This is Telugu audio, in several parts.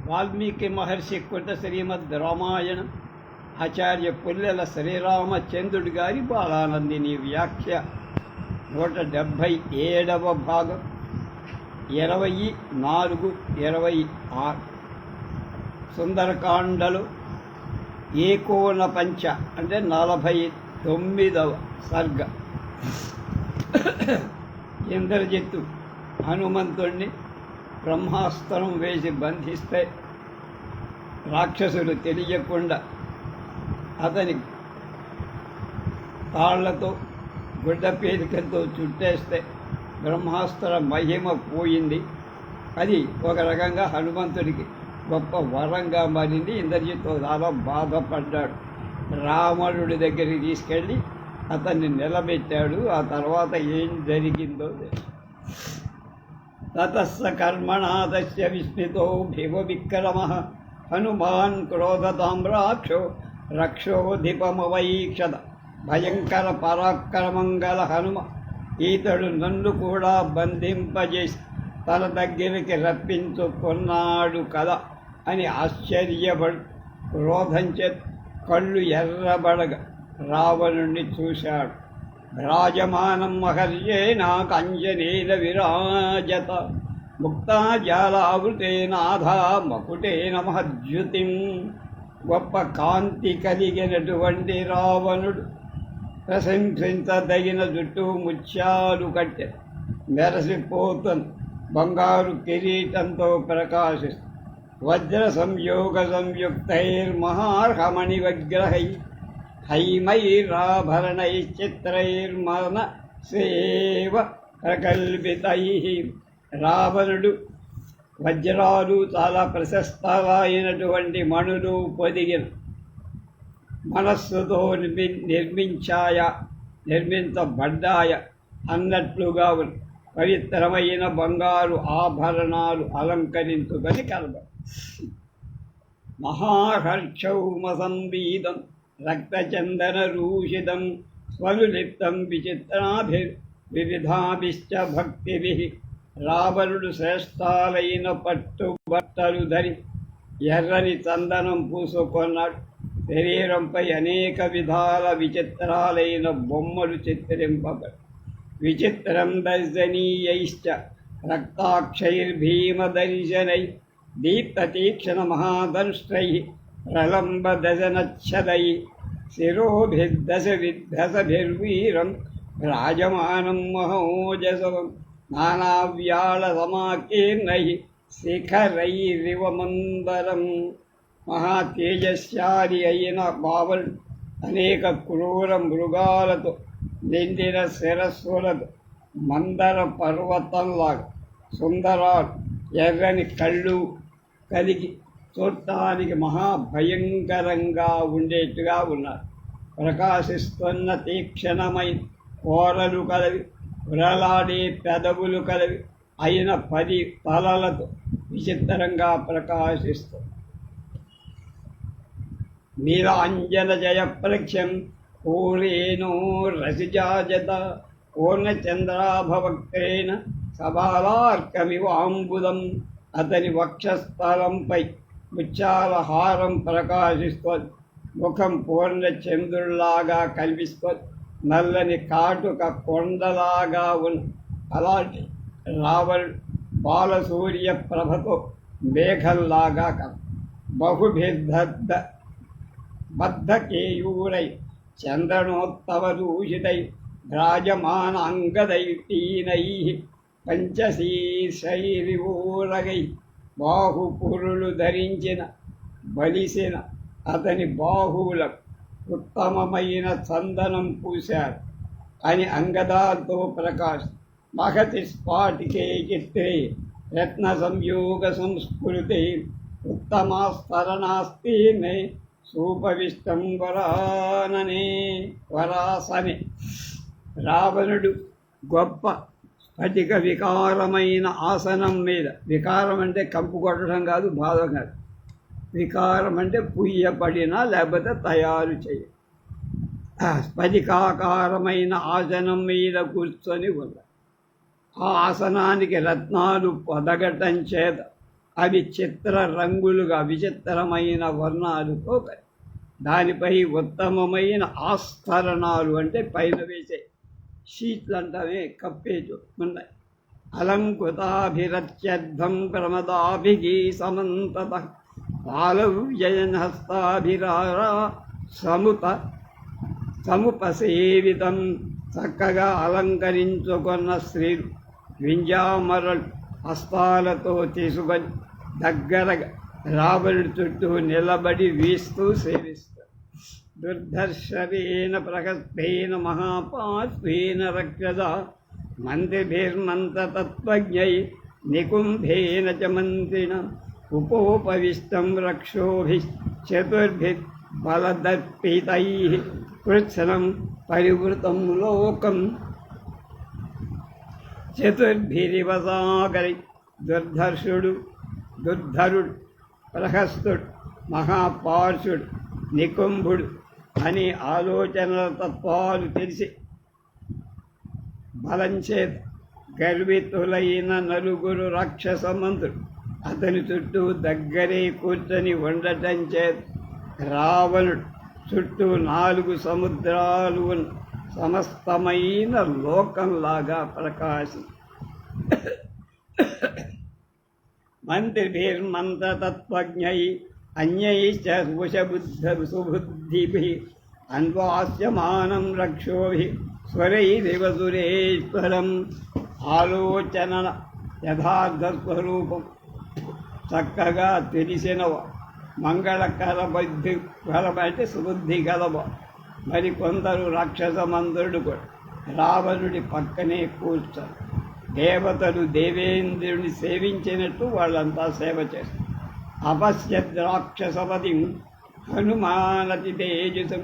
వాల్మీకి మహర్షి కృత శ్రీమద్ రామాయణం ఆచార్య పుల్లెల శ్రీరామచంద్రుడి గారి బాలానందిని వ్యాఖ్య 177వ భాగం 24-26 సుందరకాండలు ఏకోన పంచ అంటే 49వ సర్గ. ఇంద్రజిత్తు హనుమంతుణ్ణి బ్రహ్మాస్త్రం వేసి బంధిస్తే రాక్షసులు తెలియకుండా అతని తాళ్లతో గుడ్డపేరికతో చుట్టేస్తే బ్రహ్మాస్త్ర మహిమ పోయింది. అది ఒక రకంగా హనుమంతుడికి గొప్ప వరంగా మారింది. ఇంద్రజిత్తు చాలా బాధపడ్డాడు. రావణుడి దగ్గరికి తీసుకెళ్ళి అతన్ని నిలబెట్టాడు. ఆ తర్వాత ఏం జరిగిందో తతస్స కర్మణాదస్య విస్మితో భివ విక్రమః హనుమాన్ క్రోధతాం రక్షోధిపమవైక్షత. భయంకర పరాక్రమం గల హనుమ ఈతడు నన్ను కూడా బంధింపజేసి తన దగ్గరికి రప్పించుకున్నాడు కదా అని ఆశ్చర్యపడు క్రోధంచే కళ్ళు ఎర్రబడగ రావణుణ్ణి చూశాడు. రాజమానం మహర్యేణ కంజనేన విరాజత ముక్తాజాలావృతేనాధా మకుటేన మహద్యుతిం. గొప్ప కాంతి కలిగినటువంటి రావణుడు ప్రశంసించదగిన జుట్టు ముత్యాలు కట్టె మెరసిపోతున్న బంగారు కిరీటంతో ప్రకాశిస్తు వజ్ర సంయోగ సంయుక్తైర్మహార్హమణి విగ్రహై హైమైరాభరణైశ్చిత్రైర్మన సేవ ప్రకల్పితై. రావణుడు వజ్రాలు చాలా ప్రశస్తమైనటువంటి మణులు పొదిగిన మనస్సుతో నిర్మించబడ్డాయ అన్నట్లుగా పవిత్రమైన బంగారు ఆభరణాలు అలంకరించుకొని కలబ. మహాహర్షౌమసంబీదం రక్తచందన రూషితం స్వలులిప్తం విచిత్రాభిర్వివిధాభిశ్చ భక్తిభిః. రావణుడు శ్రేష్టాలైన పట్టు బట్టలు ధరి ఎర్రని చందనం పూసుకొన్నాడు. శరీరంపై అనేక విధాల విచిత్రాలైన బొమ్మలు చిత్రింపబడి విచిత్రం దర్శనీయైశ్చ రక్తాక్షైర్భీమదర్శనై దీప్తతీక్షణ మహాదంష్ట్రై ప్రలంబదశనచ్చదై శిరోభిర్దశవిద్ధసభిర్వీరం రాజమానం మహోజసవం నానావ్యాళ సమాకీర్ణై శిఖరైరివ మందరం. మహాతేజశాలి అయిన బావలు అనేక క్రూర మృగాలతో నిండిన శిరస్సులతో మందర పర్వతంలాగా సుందరాలు ఎర్రని కళ్ళు కలిగి చూడటానికి మహాభయంకరంగా ఉండేట్టుగా ఉన్నారు. ప్రకాశిస్తున్న తీక్షణమైన కోరలు కలవి ఉరలాడే పెదవులు కలవి అయిన 10 తలలతో విచిత్రంగా ప్రకాశిస్తుంది. నీలాంజన జయప్రఖ్యం పూరేణో రసిజాజత పూర్ణచంద్రాభవక్త్రేణ సబాలార్కమివాంబుదం. అతని వక్షస్థలంపై ముత్యాల హారం ప్రకాశిస్తోంది. ముఖం పూర్ణచంద్రుల్లాగా కనిపిస్తోంది. నల్లని కాటుక కొండలాగా ఉన్న అలాంటి రావణుడు బాలసూర్య ప్రభతో మేఘల్లాగా బద్ధకేయూరై చంద్రనోత్తమదూషితై రాజమానాంగదైటీనై పంచశీర్షైరివూరగై బాహుపురులు ధరించిన బలిసిన అతని బాహువులకు ఉత్తమమైన చందనం పూశారు అని అంగదాలతో ప్రకాశం. మహతి స్ఫాటికే చిత్రే రత్న సంయోగ సంస్కృతి ఉత్తమాస్తరణాస్తీర్ణే సూపవిష్టం వరాసనే. రావణుడు గొప్ప స్ఫటిక వికారమైన ఆసనం మీద, వికారం అంటే కంపు కొట్టడం కాదు, బాధ కాదు, వికారం అంటే పుయ్యబడిన లేకపోతే తయారు చేయ స్ఫటికాకారమైన ఆసనం మీద కూర్చొని ఉన్నారు. ఆ ఆసనానికి రత్నాలు పొదగటం చేత అవి చిత్ర రంగులుగా విచిత్రమైన వర్ణాలతో దానిపై ఉత్తమమైన ఆస్తరణాలు అంటే పైన వేసే షీట్లు అంటామే కప్పేజు ఉన్నాయి. అలంకృతాభిరత్యర్థం ప్రమదాభిగీ సమంతత పాలవ్యయనహస్తాభిరారా సముపసేవితం. చక్కగా అలంకరించుకున్న స్త్రీలు వింజామరలు హస్తాలతో తీసుకొని దగ్గరగా రావణుడి చుట్టూ నిలబడి వీస్తూ సేవిస్తారు. దుర్ధర్షవేన ప్రహస్తేన మహాపాశ్వేన రక్షద మంత్రిభిర్మంత్రతత్వజ్ఞై నికుంభేన చ మంత్రిణ ఉపోపవిష్టం రక్షోభిశ్చతుర్భిర్ బలదర్పితైః కృత్స్నం పరివృతం లోకం చతుర్భిరివ సాగరై. దుర్ధరుడు ప్రహస్తుడు మహాపార్షుడు నికుంభుడు అని ఆలోచనల తత్వాలు తెలిసి బలంచేత గర్వితులైన నలుగురు రాక్షస మంత్రులు అతని చుట్టూ దగ్గరే కూర్చొని ఉండటం చేత రావణుడు చుట్టూ 4 సముద్రాలు సమస్తమైన లోకంలాగా ప్రకాశి మంత్రిభిర్మంత్రతత్వజ్ఞై అన్యైశ్చ సుబుద్ధిభిః అన్వాస్యమానం రక్షోభిః స్వరైరివ సురేశ్వరం. ఆలోచన యథార్థ స్వరూపం చక్కగా తెలిసిన మంగళకర బుద్ధి గలమంటే సుబుద్ధి గలవ. మరి కొందరు రాక్షస మంత్రుడు కూడా రావణుడి పక్కనే కూర్చొని దేవతలు దేవేంద్రుని సేవించినట్టు వాళ్ళంతా సేవ చేస్తారు. అపశ్యద్ రాక్షసపతి హనుమానతి తేజసం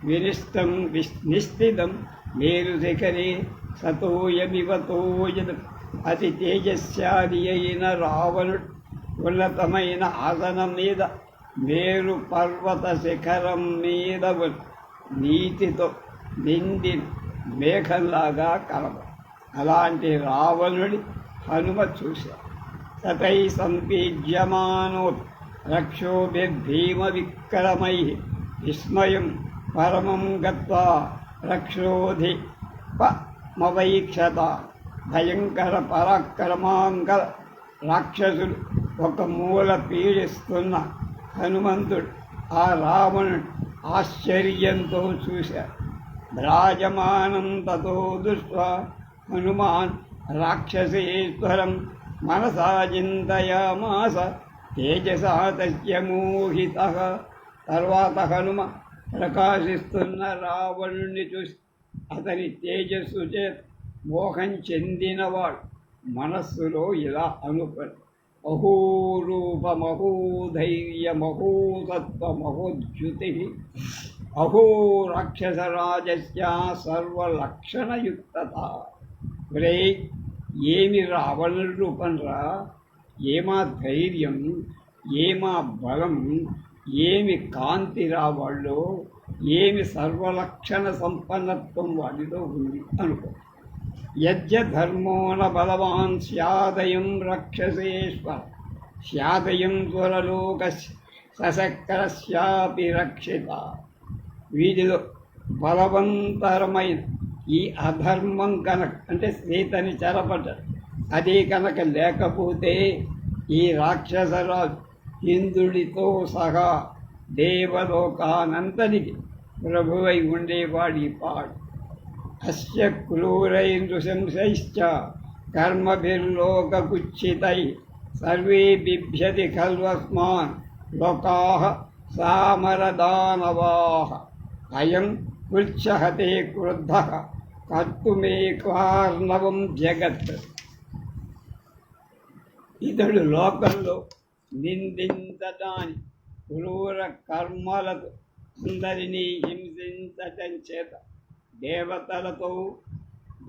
వినిష్టం నిస్థితం మేరు శిఖరే సతోయమివతోయదం. అతి తేజస్యాది అయిన రావణుడు ఉన్నతమైన ఆసనం మీద మేరు పర్వత శిఖరం మీద నీతితో నిండి మేఘంలాగా కలవ. అలాంటి రావణుడి హనుమ చూశారు. తతై సంపీజ్యమానో రక్షోభిర్భీమ విక్రమై విస్మయం పరమం గత్వా రక్షోధిపమవైక్షత. భయంకర పరాక్రమాంగ రాక్షసులు ఒక మూల పీడిస్తున్న హనుమంతుడు ఆ రావణుడు ఆశ్చర్యంతో చూశారు. భ్రాజమానం తతో దృష్ట్వా హనుమాన్ రాక్షసేశ్వరం మనసా చింతయామాస తేజసా తస్య మోహితః. తర్వాత హనుమ ప్రకాశిస్తున్న రావణుణ్ణి చూసి అతని తేజస్సు చేత మోహం చెందినవాడు మనస్సులో ఇలా అనుకుని అహోరూపమహోధైర్యమహోసత్వమహోద్యుతి అహో రాక్షసరాజస్య సర్వలక్షణయుక్తత. రే ఏమి రావణుడి రూపంరా, ఏమా ధైర్యం, ఏమా బలం, ఏమి కాంతి రావాళ్ళో, ఏమి సర్వలక్షణ సంపన్నత్వం వాడిలో ఉంది అనుకో. యజ్జ ధర్మోన బలవాన్ స్యాదయం రక్షసేశ్వర స్యాదయం స్వరలోక సశక్రస్యాపి రక్షిత. వీటిలో బలవంతరమైన ఈ అధర్మం కనుక అంటే సీతని చెరపడ్డాడు, అదే కనుక లేకపోతే ఈ రాక్షసరాజు ఇంద్రుడితో సహా దేవలోకానంతనికి ప్రభువై ఉండేవాడి పాడు. అస్య క్రూరైర్నృశంసైశ్చ కర్మభిర్లోకకుచ్చితై సర్వే బిభ్యతి ఖల్వస్మాన్ లోకాః సామరదానవాః. అయం ఉత్సహతే క్రుద్ధః కర్తుమేకార్ణవం జగత్. ఇతడు లోకంలో నిందించటాన్ని క్రూర కర్మలతో అందరినీ హింసించటం చేత దేవతలతో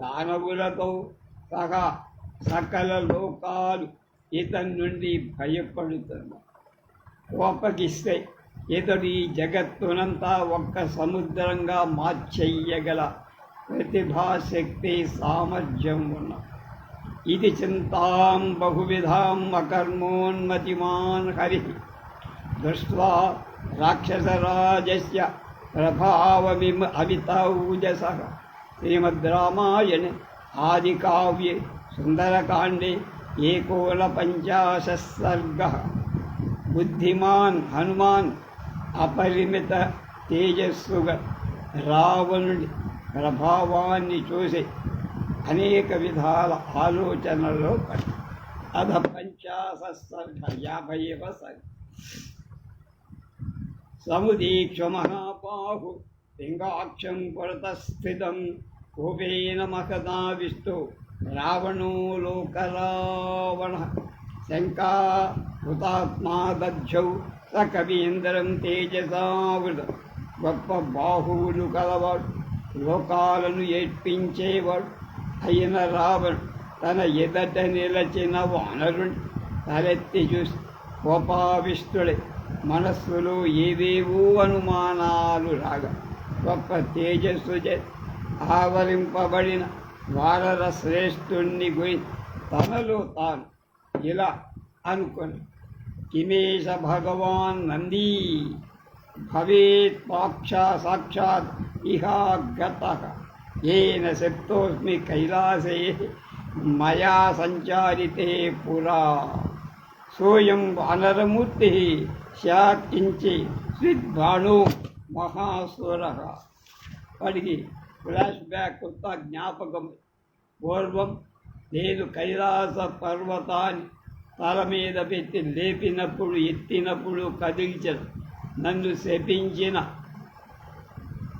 దానవులతో సహా సకల లోకాలు ఇతని నుండి భయపడుతున్నాయి. కోపగిస్తే ఇతడు ఈ జగత్తునంతా ఒక్క సముద్రంగా మార్చెయ్యగల ప్రతిభాశక్తి సామర్థ్యం ఉన్న ఇది చింతాం బహువిధాం అకర్మోన్మతిమాన్ హరి దృష్ట్వా రాక్షసరాజస్య ప్రభావమిమ అవితౌజసః. శ్రీమద్ రామాయణే ఆదికావ్యే సుందరకాండే 51 సర్గః. బుద్ధిమాన్ హనుమాన్ అపరిమిత తేజస్సుగా రావణుడి ప్రభావాన్ని చూసి అనేక విధాల ఆలోచనలో పడి అధ 50 సర్గ 50వ సర్గ. సముదీక్ష మహాబాహు లింగాక్షం పురతస్థితం కోపేన మహదావిష్టో రావణో లోకరావణ. శంకా హుతాత్మా దధ్యౌ స కవీంద్రం తేజసావృత. గొప్ప బాహువులు కలవాడు, లోకాలను ఏడ్పించేవాడు అయిన రావణుడు తన ఎదట నిలచిన వానరుని తలెత్తి చూసి కోపావిష్టుడై మనస్సులో ఏవేవో అనుమానాలు రాగా గొప్ప తేజస్సు ఆవరింపబడిన వానర శ్రేష్ఠుణ్ణి గురించి తనలో తాను ఇలా అనుకొని, కిమేష భగవాన్ నందీ భవేత్ సాక్షాత్ ఇహాగతః ఏన శక్తోస్మి కైలాసే మయా సంచారితే పురా. సోయం వానరమూర్తి స్యాత్ కించి స్విద్భాణో మహాసురః. వాడికి ఫ్లాష్ బ్యాక్ కొత్త జ్ఞాపకం. పూర్వం నేను కైలాస పర్వతాన్ని తల మీద పెట్టి లేపినప్పుడు, ఎత్తినప్పుడు కదిల్చను. నన్ను శపించిన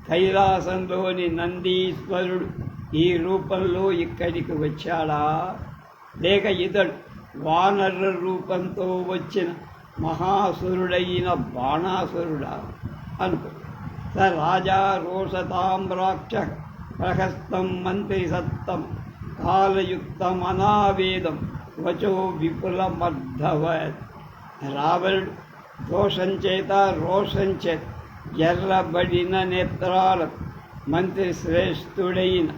కైలాసంలోని నందీశ్వరుడు ఈ రూపంలో ఇక్కడికి వచ్చాడా, లేక ఇతడు వానర రూపంతో వచ్చిన మహాసురుడైన బాణాసురుడా అనుకో. స రాజా రోషతామ్రాక్ష ప్రహస్తం మంత్రి సత్తం కాలయుక్తం అనావేదం వచో విపులమర్ధవత్. రావణుడు దోషం చేత రోషం చేత ఎర్రబడిన నేత్రాలకు మంత్రి శ్రేష్ఠుడైన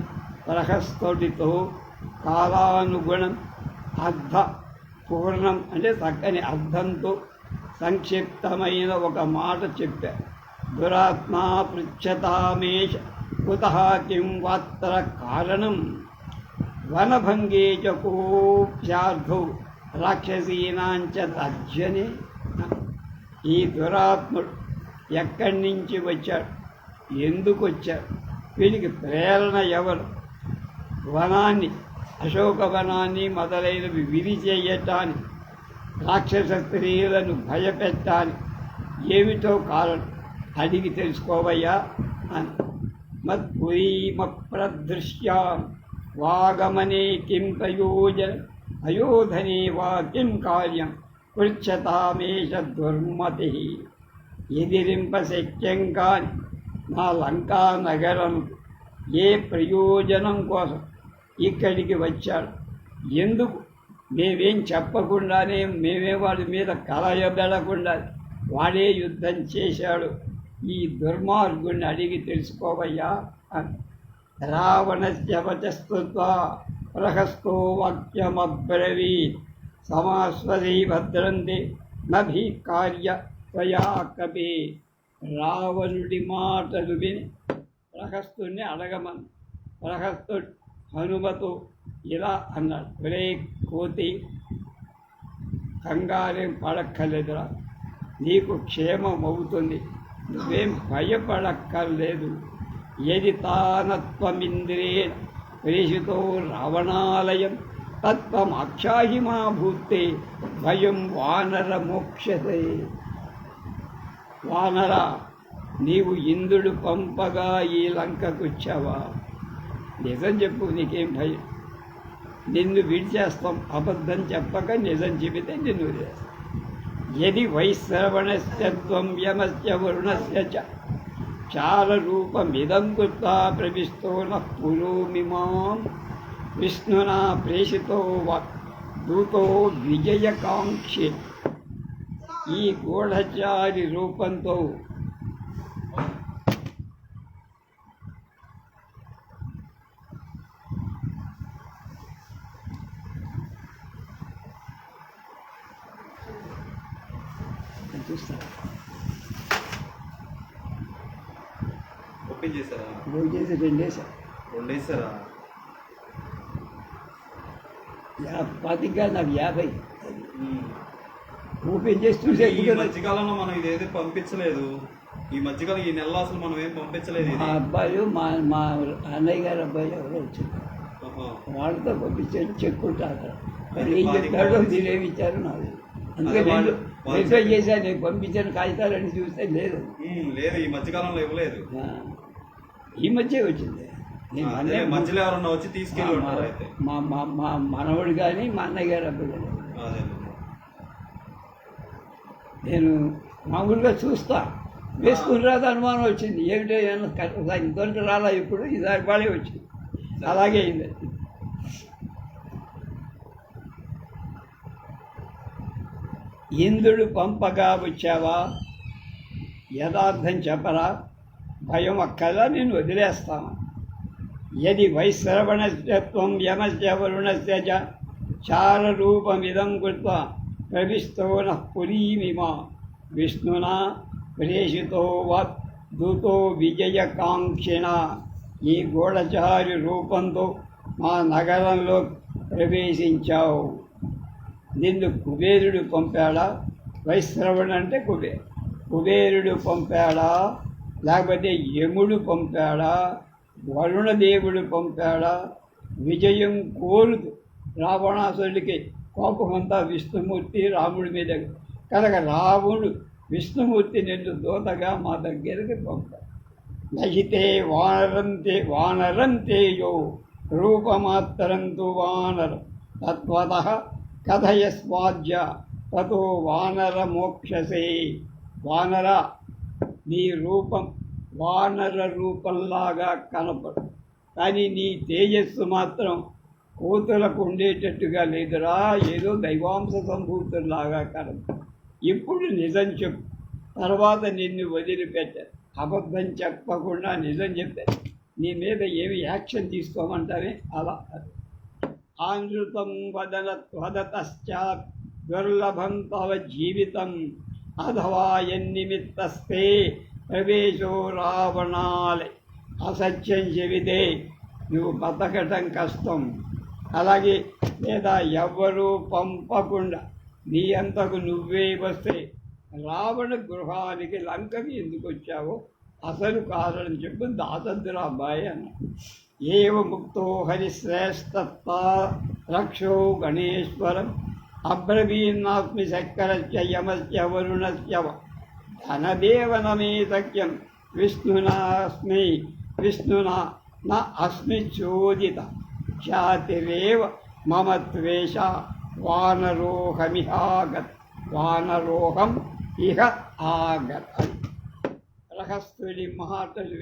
ప్రహస్తుడితో కాలానుగుణం అర్ధ పూర్ణం అంటే చక్కని అర్థంతో సంక్షిప్తమైన ఒక మాట చెప్పారు. దురాత్మా పృచ్ఛతామేష కుతః కిం వాత్ర కారణం వనభంగే చ కోప్యార్థౌ రాక్షసీనాంచ తర్జనే. ఈ దురాత్ముడు ఎక్కడి నుంచి వచ్చాడు, ఎందుకు వచ్చాడు, వీడికి ప్రేరణ ఎవరు, వనాన్ని అశోకవనాన్ని మొదలైనవి విరిచేయటానికి, రాక్షస స్త్రీలను భయపెట్టాలి, ఏమిటో కారణం అడిగి తెలుసుకోవయ్యా అని. మత్పురీమప్రదృశ్యా వాగమనే కిం ప్రయోజన అయోధనే వా కిం కార్యం పృచ్ఛతామేష దుర్మతి. ఎదిరింప శక్యం కాని నా లంకా నగరం ఏ ప్రయోజనం కోసం ఇక్కడికి వచ్చాడు, ఎందుకు మేమేం చెప్పకుండానే, మేమే వాడి మీద కలయబెడకుండా వాడే యుద్ధం చేశాడు, ఈ దుర్మార్గుణ్ణి అడిగి తెలుసుకోవయ్యా అని. రావణస్య వచస్తుత్వా ప్రహస్తో వాక్యమబ్రవీత్ సమాస్వదీ భద్రంతే నభి కార్య త్వయా కపి. రావణుడి మాటలు విని ప్రహస్తుడిని అడగమని. ప్రహస్తుడు హనుమతో ఇలా అన్నాడు, ఒరే కోతి, కంగారేం పడక్కర్లేదురా, నీకు క్షేమం అవుతుంది, నువ్వేం భయపడక్కర్లేదు. యది తానత్వమింద్రేణ ప్రేషితో రావణాలయం తత్వం అక్షాహిమా భూతే భయం వానర మోక్షతే. వానర, నీవు ఇంద్రుడు పంపగా ఈ లంకకు వచ్చావా? నిజం చెప్పు, నీకేం భయం, నిన్ను విడిచేస్తాం. అబద్ధం చెప్పక నిజం చెబితే నిన్ను విడిచేస్తాం. యది వైశ్రవణస్య త్వం యమస్య వరుణస్య చ చారూపమిదం కృత్వా ప్రవిష్టో నః పురోమిమాం విష్ణునా ప్రేషితో దూతో విజయకాంక్షి. ఈ గూఢచారి రూపంతో చూస్తాను. ఓపెన్ చేశారా? ఓపెన్ చేసి 2 వేసాను. 2 వేసారా? పాతిగా నాకు 50. ఓపెన్ చేసి చూసే. ఈ మధ్యకాలంలో మనం ఇదేదో పంపించలేదు. ఈ మధ్యకాలం ఈ నెలలో అసలు మనం ఏం పంపించలేదు. మా అబ్బాయి మా అన్నయ్య గారు అబ్బాయి ఎవరో వచ్చారు, వాళ్ళతో పంపించారు. చెక్కుంటారు. మరి ఏం చెప్తాడో మీరేమి ఇచ్చారు నాకు. అందుకే నేను వెరిఫై చేశాను. నేను పంపించిన కాగితాలని చూస్తే లేదు. ఈ మధ్యకాలంలో ఇవ్వలేదు. ఈ మధ్య వచ్చింది. మధ్యలో ఎవరన్నా వచ్చి తీసుకెళ్ళి మా మా మనవడు కానీ మా అన్నయ్య గారు అబ్బాయి కానీ. నేను మామూలుగా చూస్తా, వేసుకుని రాదు అనుమానం వచ్చింది. ఏమిటో ఇంతవరకు రాలా, ఇప్పుడు ఇది బాగా వచ్చింది. అలాగే అయింది. ఇంద్రుడు పంపగా వచ్చావా, యథార్థం చెప్పరా, భయం అక్కలా నేను వదిలేస్తాను. యది వైశ్రవణస్యత్వం యమస్య వరుణస్య చ చారరూపమిదం కృత్వా ప్రవిష్టో నః పురీమిమ విష్ణునా ప్రేషితో దూతో విజయకాంక్షిణ. ఈ గూఢచారి రూపంతో మా నగరంలో ప్రవేశించావు. నిన్ను కుబేరుడు పంపాడా? వైశ్రవణ అంటే కుబేరుడు పంపాడా, లేకపోతే యముడు పంపాడా, వరుణదేవుడు పంపాడా? విజయం కోరుతూ రావణాసుడికి కోపమంతా విష్ణుమూర్తి రాముడి మీద కనుక రాముడు విష్ణుమూర్తి నిన్ను దూతగా మా దగ్గరికి పంపాడు. నహితే వానరంతేయో రూపమాత్రంతు వానర తత్వతః కథయస్వాద్య తతో వానర మోక్షసే. వానర, నీ రూపం వానర రూపంలాగా కనపడు, కానీ నీ తేజస్సు మాత్రం కోతులకు ఉండేటట్టుగా లేదురా, ఏదో దైవాంశ సంభూతుల్లాగా కనపడు. ఇప్పుడు నిజం చెప్పు, తర్వాత నిన్ను వదిలిపెట్టారు. అబద్ధం చెప్పకుండా నిజం చెప్తే నీ మీద ఏమి యాక్షన్ తీసుకోమంటారే అలా. ఆనృతం వదతశ్చాత్ దుర్లభం తవ జీవితం అథవా ఎన్నిమిత్తస్తే ప్రవేశో రావణాలే. అసత్యం చెబితే నువ్వు బతకటం కష్టం. అలాగే లేదా ఎవ్వరూ పంపకుండా నీ అంతకు నువ్వే వస్తే రావణ గృహానికి లంకకి ఎందుకు వచ్చావో అసలు కారణం చెప్పు, దాసద్దురా అబ్బాయి అన్న. ఏవ ముక్తో హరిశ్రేష్టత్తా రక్షో గణేశ్వరం అబ్రవీన్నాస్మి శక్కరస్య యమస్య వరుణస్య ధనదేవనమే సఖ్యం విష్ణునా నా అస్మి చోదిత ఖ్యాతిరేవ మమ త్వేష వానరోహం ఇహ ఆగత్. రహస్యుడి మాటలు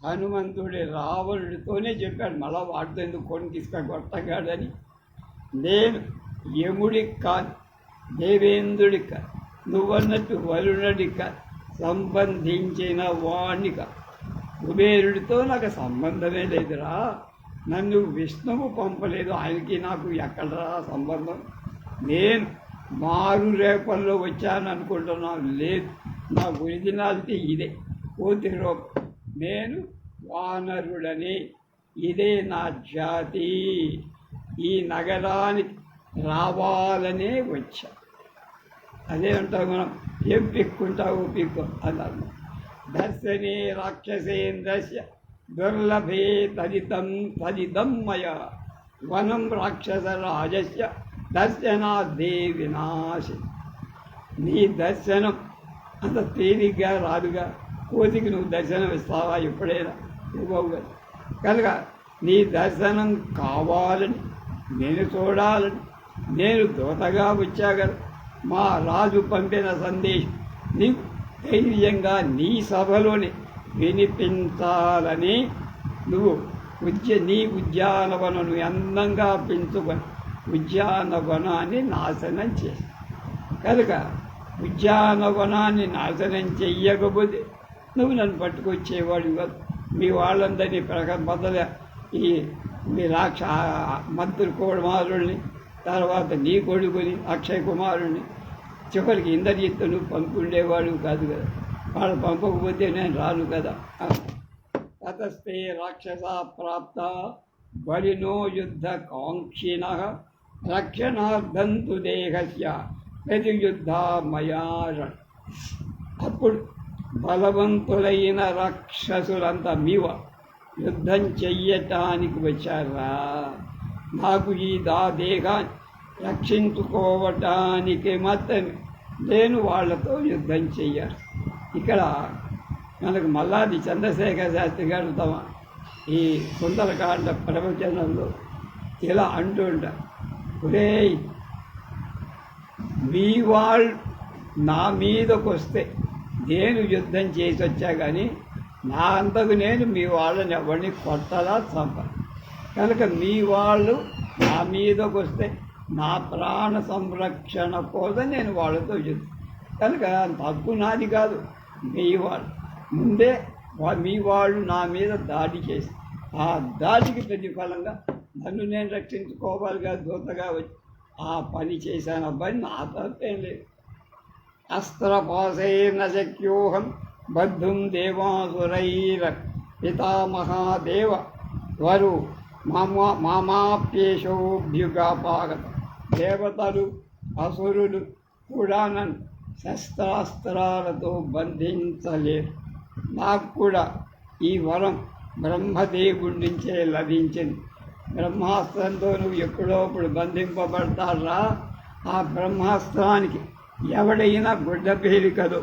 హనుమంతుడి రావణుడితోనే చెప్పాడు, మళ్ళా వాటితో ఎందుకు కొని తీసుకొట్టగాడని. నేను యముడికి కాదు, దేవేంద్రుడికి కాదు, నువ్వన్నట్టు వరుణుడికి సంబంధించిన వాణిక. కుబేరుడితో నాకు సంబంధమే లేదురా. నన్ను విష్ణువు పంపలేదు, ఆయనకి నాకు ఎక్కడరా సంబంధం. నేను మారు రేపల్లో వచ్చాను అనుకుంటున్నాను. లేదు, నా ఒరిజినాలిటీ ఇదే, కోతి రూపం. నేను వానరుడని, ఇదే నా జాతి. ఈ నగరానికి రావాలనే వచ్చా. అదే అంటాం మనం, ఏం పిక్కుంటావు పిక్కు అన్నారు. దర్శనే రాక్షసేంద్రస్య దుర్లభే తదిదం మయ వనం రాక్షసరాజస్య దర్శనాదే వినాశి. నీ దర్శనం అంత తేలిగ్గా రాదుగా. కోతికి నువ్వు దర్శనం ఇస్తావా ఎప్పుడైనా? ఇవ్వవు కదా. కనుక నీ దర్శనం కావాలని, నేను చూడాలని నేను దూతగా వచ్చాగల. మా రాజు పంపిన సందేశం నీకు ధైర్యంగా నీ సభలోనే వినిపించాలని నువ్వు నీ ఉద్యానవనను అందంగా పెంచుకొని ఉద్యానవనాన్ని నాశనం చేసి, కనుక ఉద్యానవనాన్ని నాశనం చెయ్యకపోతే నువ్వు నన్ను పట్టుకొచ్చేవాడు కాదు. మీ వాళ్ళందరినీ మొదల ఈ మీ మంత్రి కుమారుల్ని, తర్వాత నీ కొడుకుని అక్షయ్ కుమారుణ్ణి చివరికి ఇంద్రజిత్తును పంపుండేవాడు కాదు కదా, వాళ్ళు పంపకపోతే నేను రాను కదా. తతస్తే రాక్షస ప్రాప్త బలినో యుద్ధ కాంక్షిణ రక్షణార్థంతు దేహస్య ప్రతియుద్ధ మయా. అప్పుడు బలవంతులైన రాక్షసులంతా మీవ యుద్ధం చెయ్యటానికి వచ్చారా, నాకు ఈ దేహాన్ని రక్షించుకోవటానికి మాత్రమే నేను వాళ్ళతో యుద్ధం చెయ్యాలి. ఇక్కడ మనకు మల్లాది చంద్రశేఖర శాస్త్రి గారు తమ ఈ సుందరకాండ ప్రవచనంలో ఇలా అంటుంటారు, ఒరేయ్ మీ వాళ్ళు నా మీదకు వస్తే నేను యుద్ధం చేసి వచ్చా కానీ నా అంతకు నేను మీ వాళ్ళని ఎవరిని కొట్టలా చంపాలి. కనుక మీ వాళ్ళు నా మీదకు వస్తే నా ప్రాణ సంరక్షణ కోసం నేను వాళ్ళతో యుద్ధం. కనుక తప్పు నాది కాదు, మీ వాళ్ళు ముందే మీ వాళ్ళు నా మీద దాడి చేసి ఆ దాడికి ప్రతిఫలంగా నన్ను నేను రక్షించుకోవాలిగా దూతగా వచ్చి ఆ పని చేశాను అబ్బాయి, నా తప్పేం లేదు. అస్త్రపాశైర్న శక్యోహం బద్ధుం దేవాసురైర పితామహాదేవ వరు మామాప్యేషోభ్యుగాపాగత. దేవతలు అసురులు కూడా నన్ను శస్త్రాస్త్రాలతో బంధించలేరు. నాకు కూడా ఈ వరం బ్రహ్మదేవుడి నుంచే లభించింది. బ్రహ్మాస్త్రంతో నువ్వు ఎప్పుడోప్పుడు బంధింపబడతారా, ఆ బ్రహ్మాస్త్రానికి ఎవడైనా గుడ్డ పేలికదో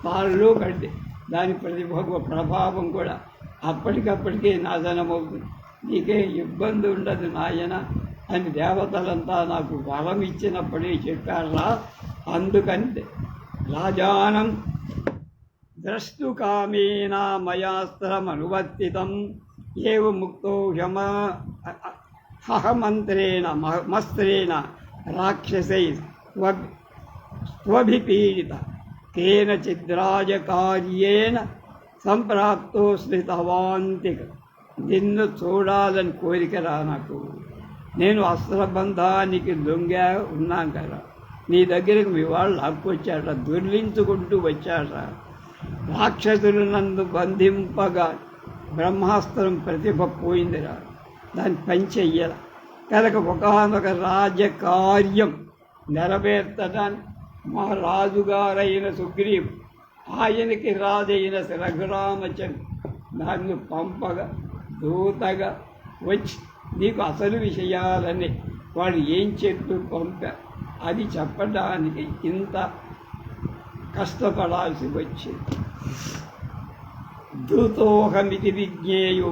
తాళ్ళు కడితే దాని ప్రభావం కూడా అప్పటికప్పటికే నాశనమవుతుంది. నీకే ఇబ్బంది ఉండదు నాయన అని దేవతలంతా నాకు వరం ఇచ్చినప్పుడే చెప్పారా. అందుకని రాజానం ద్రష్టు కామేన మయాస్త్రమనువర్తితం ఏవ ముక్తో హహమంత్రేణ మస్త్రేణ రాక్షసై స్వభిపీడిత కేనచిద్రాజకార్యేణ సంప్రాప్తోస్మి తవాంతిక. నిన్ను చూడాలని కోరికరా నాకు. నేను అస్త్రబంధానికి దొంగ ఉన్నాం కదా, నీ దగ్గరికి మీ వాళ్ళు లాక్కొచ్చాట, దుర్లించుకుంటూ వచ్చాట. రాక్షసులు నన్ను బంధింపగా బ్రహ్మాస్త్రం ప్రతిభ పోయిందిరా, దాన్ని పని చెయ్యాల. కనుక ఒకనొక రాజకార్యం నెరవేర్చడానికి మా రాజుగారైన సుగ్రీవు, ఆయనకి రాజైన రఘురామచంద్ర నన్ను పంపగా దూతగా వచ్చి నీకు అసలు విషయాలని వాడు ఏం చెప్పి పంపారు అది చెప్పడానికి ఇంత కష్టపడాల్సి వచ్చింది. దూతోహమితి విజ్ఞేయో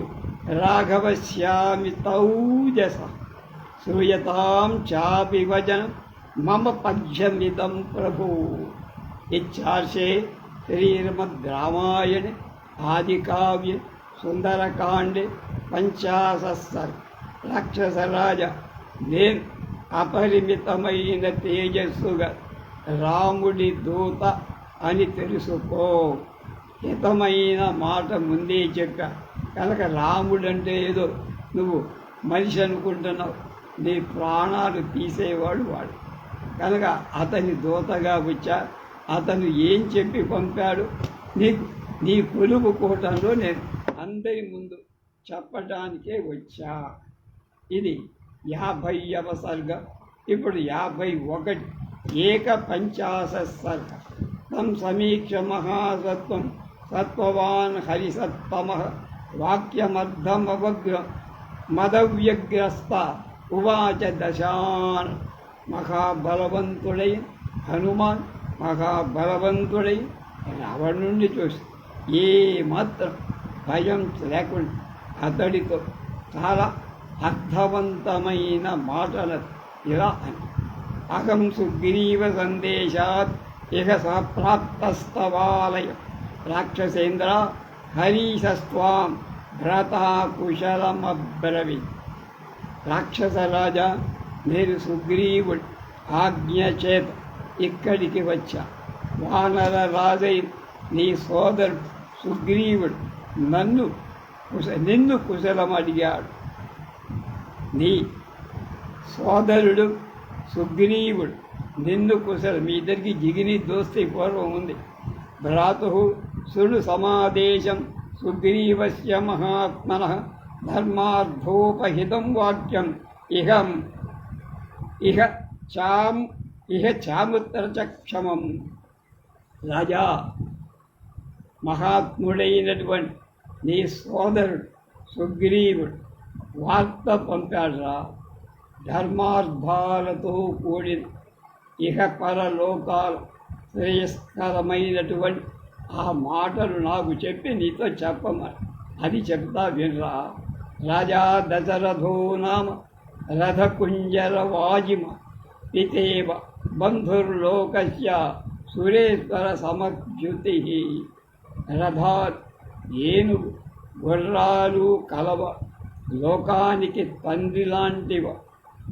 రాఘవశ్యామి తౌజస శ్రూయతాం చాపి వచనం మమ పద్యమిదం ప్రభు. ఇచ్చార్షే శ్రీమద్రామాయణే ఆదికావ్య సుందరకాండే 50 రాక్షసరాజ, నేను అపరిమితమైన తేజస్సుగా రాముడి దూత అని తెలుసుకో. హితమైన మాట ముందే చెప్పా. కనుక రాముడంటే ఏదో నువ్వు మనిషి అనుకుంటున్నావు, నీ ప్రాణాలు తీసేవాడు వాడు. కనుక అతని దూతగా వచ్చా. అతను ఏం చెప్పి పంపాడు నీకు నీ కొలువు కోటంలో నేను అందరి ముందు చెప్పడానికే వచ్చా. ఇది 50వ సర్గ. ఇప్పుడు 51 ఏక-50 సర్గ. తం సమీక్ష మహాసత్వం సత్వవాన్ హరిసత్తమ వాక్యమర్థమవగ్ర మదవ్యగ్రస్త ఉవాచ దశాన్. మహాబలవంతుడై హనుమాన్ మహాబలవంతుడై రావణుణ్ణి చూసి ఏమాత్రం భయం లేకుండా అతడితో చాలా అర్థవంతమైన మాటలు ఇలా అని, అహం సుగ్రీవ సందేశాత్ ఇహ సంప్రాప్తస్తవాలయ రాక్షసేంద్ర హరీశస్వాం భ్రతా కుశలమబ్రవి. రాక్షసరాజా, నేను సుగ్రీవుడు ఆజ్ఞ చేత ఇక్కడికి వచ్చా. వానర రాజై నీ సోదరుడు సుగ్రీవుడు నిన్ను కుశలం అడిగాడు. నీ సోదరుడు సుగ్రీవుడు నిన్ను కుశల మీ ఇద్దరికి జిగిని దోస్తి పూర్వం ఉంది. భ్రాతు శృణు సమాదేశం సుగ్రీవస్య మహాత్మనః ధర్మార్థోపహితం వాక్యం ఇహ చాముత్తరచక్షమం. రాజా, మహాత్ముడైనటువంటి నీ సోదరుడు సుగ్రీవుడు వార్త పంపాడురా. ధర్మార్థాలతో కూడిన ఇహ పరలోకాల శ్రేయస్కరమైనటువంటి ఆ మాటలు నాకు చెప్పి నీతో చెప్పమని. అది చెప్తా వినరా. రాజా దశరథో నామ రథకుంజర వాజిమ పితేవ బంధుర్లోకస్య సురేశ్వర సమద్యుతి. రథా ఏనుగు గుర్రాలు కలవ లోకానికి తండ్రి లాంటివ,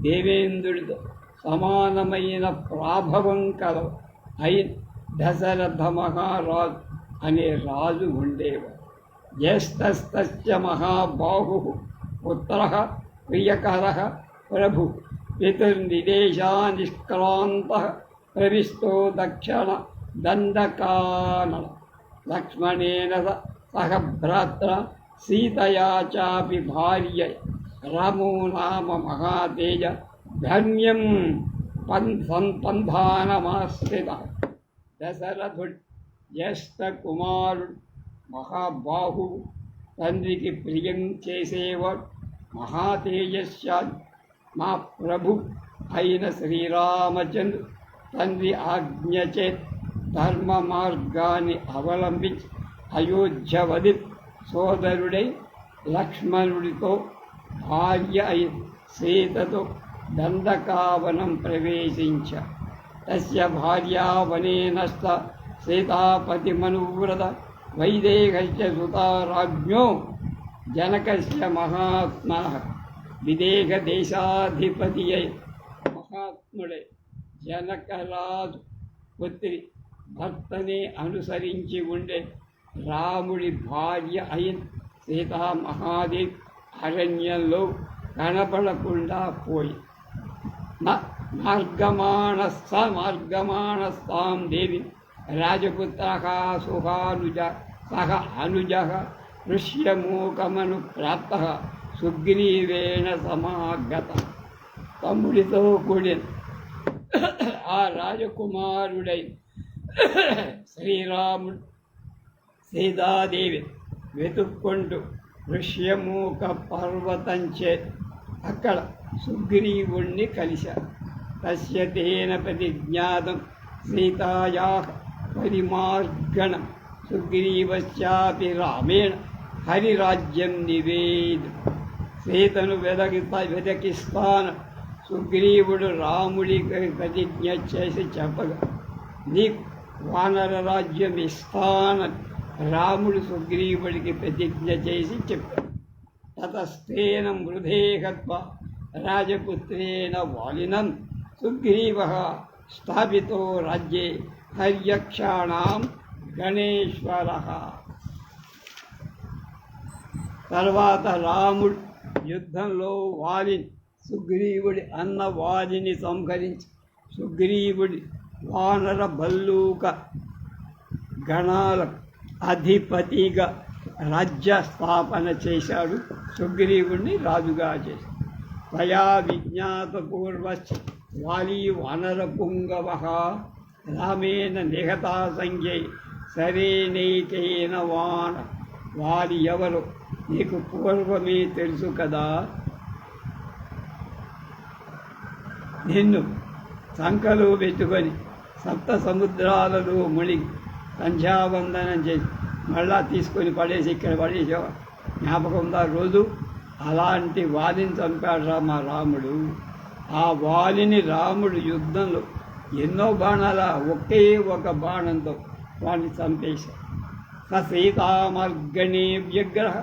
దేవేంద్రుడితో సమానమైన ప్రాభవం కలవ అయిన దశరథ మహారాజు అనే రాజు ఉండేవాడు. జ్యేష్ఠస్తస్య మహాబాహు పుత్రః ప్రియకరః ప్రభు పితుర్నిదేశానిష్క్రాంతః ప్రవిష్టో దక్షిణ దండకానన లక్ష్మణేన సహ భ్రాత్ర సీతయా చాపి భార్య రామో నామ మహాతేజ ధన్యం సంపంధానమాశ్రితః. దశరథుడు జ్యేష్ఠ కుమారుడు, మహాబాహువు, తండ్రికి ప్రియం చేసేవాడు, మహాతేజస్యాలు. మా ప్రభు అయిన శ్రీరామచంద్రు తండ్రి ఆజ్ఞచే ధర్మ మార్గాన్ని అవలంబించి అయోధ్యవది సోదరుడై లక్ష్మణుడితో భార్య అయిన సీతతో దండకావనం ప్రవేశించ. తస్య భార్యావనేన సీతాపతి మనోవ్రత వైదేహస్య సుతారాజ్ఞో జనకస్య మహాత్మనః. విదేహ దేశాధిపతి అయి మహాత్ముడే జనకరాజు పుత్రి భర్తనే అనుసరించి ఉండే రాముడి భార్య అయిన సీతామహాదేవి అరణ్యంలో కనపడకుండా పోయి మార్గమాణస్థాం దేవి రాజపుత్రః సుహానుజ సహ అనుజః ఋష్యమూకమను ప్రాప్తః సుగ్రీవేణ సమాగత. తమ్ముడితో కూడిన ఆ రాజకుమారుడై శ్రీరాముడు సీతాదేవి వెతుక్కుంటూ ఋష్యమూక పర్వతంచే అక్కడ సుగ్రీవుణ్ణి కలిశారు. తస్య తేన ప్రతిజ్ఞాతం సీతాయా పరిమార్గణం సుగ్రీవస్యాపి రామేణ హరిరాజ్యం నివేద. సీతను వెదకిస్తాను సుగ్రీవుడు రాముడికి ప్రతిజ్ఞ చేసి చెప్పగా నీకు వానర రాజ్యం ఇస్తానని రాముడు సుగ్రీవుడికి ప్రతిజ్ఞ చేసి చెప్పాడు. తతస్థేన మృధే హత్వా రాజపుత్రేణ వాలినం సుగ్రీవః స్థాపితో రాజ్యే హర్యక్షాణాం గణేశ్వరః. తర్వాత రాముడు యుద్ధంలో వాలిని సుగ్రీవుడి అన్న వాలిని సంహరించి సుగ్రీవుడి వానర భల్లూక గణాల అధిపతిగా రాజ్య స్థాపన చేశాడు. సుగ్రీవుడిని రాజుగా చేశాడు. త్వయా విజ్ఞాతపూర్వశ్చ వాలీ వానరపుంగవః రామేణ నిహతా సంఖ్యై సరేనైకేన వాన. వారి ఎవరు నీకు పూర్వమే తెలుసు కదా. నిన్ను సంకలో పెట్టుకొని సప్త సముద్రాలలో మునిగి సంధ్యావందనం చేసి మళ్ళా తీసుకొని పడేసి ఇక్కడ పడేసేవా జ్ఞాపకం ఉందా రోజు? అలాంటి వాలిని చంపాడు మా రాముడు. ఆ వాలిని రాముడు యుద్ధంలో ఎన్నో బాణాల ఒకే ఒక బాణంతో వాడిని చంపేశాడు. సీతామర్గణే వ్యగ్రః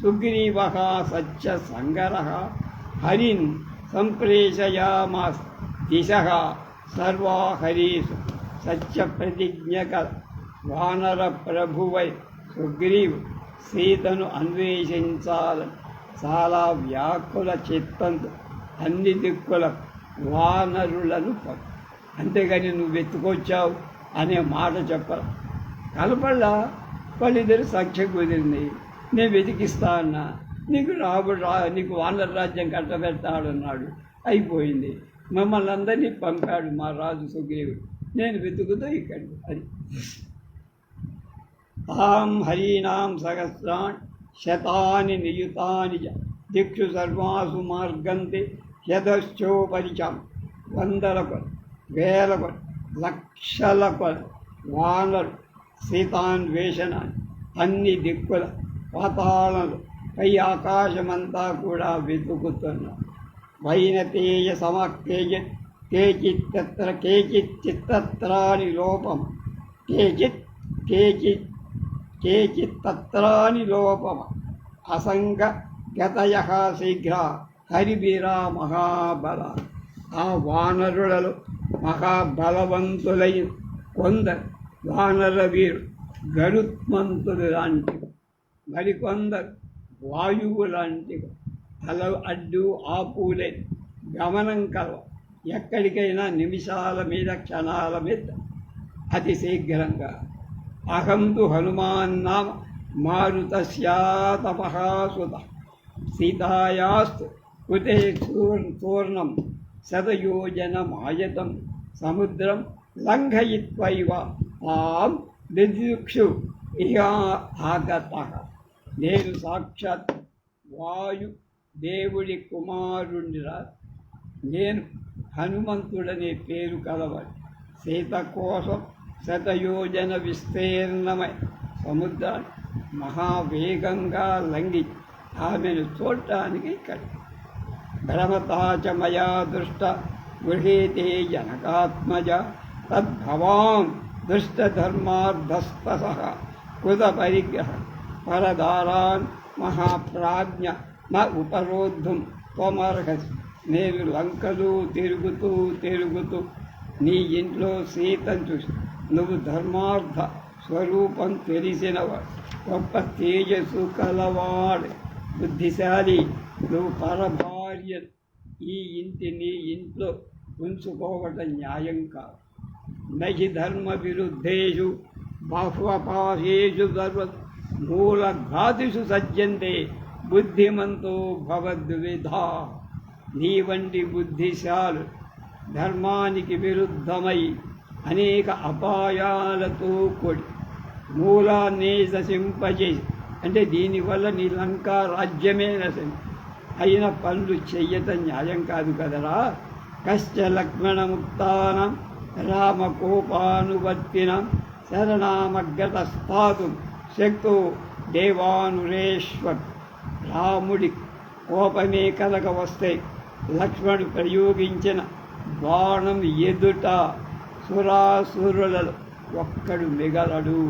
సుగ్రీవః సత్య సంగరః హరిన్ సంప్రేషయామాస్ దిశః సర్వా హరీషు. సత్య ప్రతిజ్ఞక వానర ప్రభువై సుగ్రీవు సీతను అన్వేషించాలని చాలా వ్యాకుల చిత్తంతో అన్ని దిక్కుల వానరులను అంతేగాని నువ్వు వెతుకొచ్చావు అనే మాట చెప్పరు. కలపల్లా వాళ్ళిద్దరు సాక్ష్యం కుదిరింది. నేను వెతికిస్తా అన్నా, నీకు నీకు వానర రాజ్యం కట్టబెడతాడన్నాడు. అయిపోయింది. మమ్మల్ని అందరినీ పంపాడు మా రాజు సుగ్రీవుడు. నేను వెతుకుతూ ఇక్కడికి. అది తాం హరీణాం సహస్రాన్ శతాని నియుతాని చ దిక్షు సర్వాసు మార్గంతి యథశ్చోపరిచం. వందల కొలు, వేల కొలు, లక్షల కొలు వానరు సీతాన్వేషణాన్ని అన్ని దిక్కుల పాతాళాలు పై ఆకాశమంతా కూడా వెతుకుతున్నారు. వైనతేయ సమకేజిత్ కేచిత్తత్ర కేచిచ్చిత్తత్రాని లోపం కేచిత్తత్రాని లోపమ అసంగ గతయ శీఘ్ర హరిబీరా మహాబల. ఆ వానరులలో మహాబలవంతులైన కొందరు వానర వీరు గరుత్మంతులు లాంటివి, మరికొందరు వాయువు లాంటివి. అల అడ్డు ఆపులే గమనం కలవ. ఎక్కడికైనా నిమిషాల మీద క్షణాల మీద అతి శీఘ్రంగా. అహం తు హనుమాన్నామ మారుతస్యాతపహాసుత సీతాయాస్తు కృతే పూర్ణం శతయోజనమాయతం సముద్రం లంఘయిత్వైవ తాం దిదిక్షు ఇహా ఆగతః. నేను సాక్షాత్ వాయు దేవుడి కుమారుణ్ణిరా. నేను హనుమంతుడనే పేరు కలవాడు. సీత కోసం శతయోజన విస్తీర్ణమై సముద్రాన్ని మహావేగంగా లంఘి ఆమెను చూడటానికి ఇక్కడ. భ్రమతాచ మయా దృష్ట గృహీతే జనకాత్మజ తద్భవాన్ దుష్టధర్మార్థస్తసః కృత పరిగ్రహ పరదారాన్ మహాప్రాజ్ఞ న ఉపరోద్ధం త్వమర్హసి. నేను లంకలు తిరుగుతూ నీ ఇంట్లో సీతను చూసి నువ్వు ధర్మార్థ స్వరూపం తెలిసినవాడు, గొప్ప తేజస్సు కలవాడు, బుద్ధిశాలి. నువ్వు పరభార్య నీ ఇంట్లో ఉంచుకోవటం న్యాయం కాదు. నహి ధర్మ విరుద్ధేషు బాహ్వపాశేషు సర్వ మూలఘాతిషు సజ్జంతే బుద్ధిమంతో భవద్విధా. నీ వంటి బుద్ధిశాలు ధర్మానికి విరుద్ధమై అనేక అపాయాలతో కూడి మూలాన్ని నశింపజేసి, అంటే దీనివల్ల నీ లంకా రాజ్యమే నశించి అయిన పనులు చెయ్యటం న్యాయం కాదు కదరా. కశ్చ లక్ష్మణముక్తానం రామకోపానువర్తినం శరణామగ్రతస్థాతుం శక్తో దేవానురేశ్వర్. రాముడి కోపమే కలగ వస్తే లక్ష్మణుడు ప్రయోగించిన బాణం ఎదుట సురాసురులలో ఒక్కడు మిగలడు.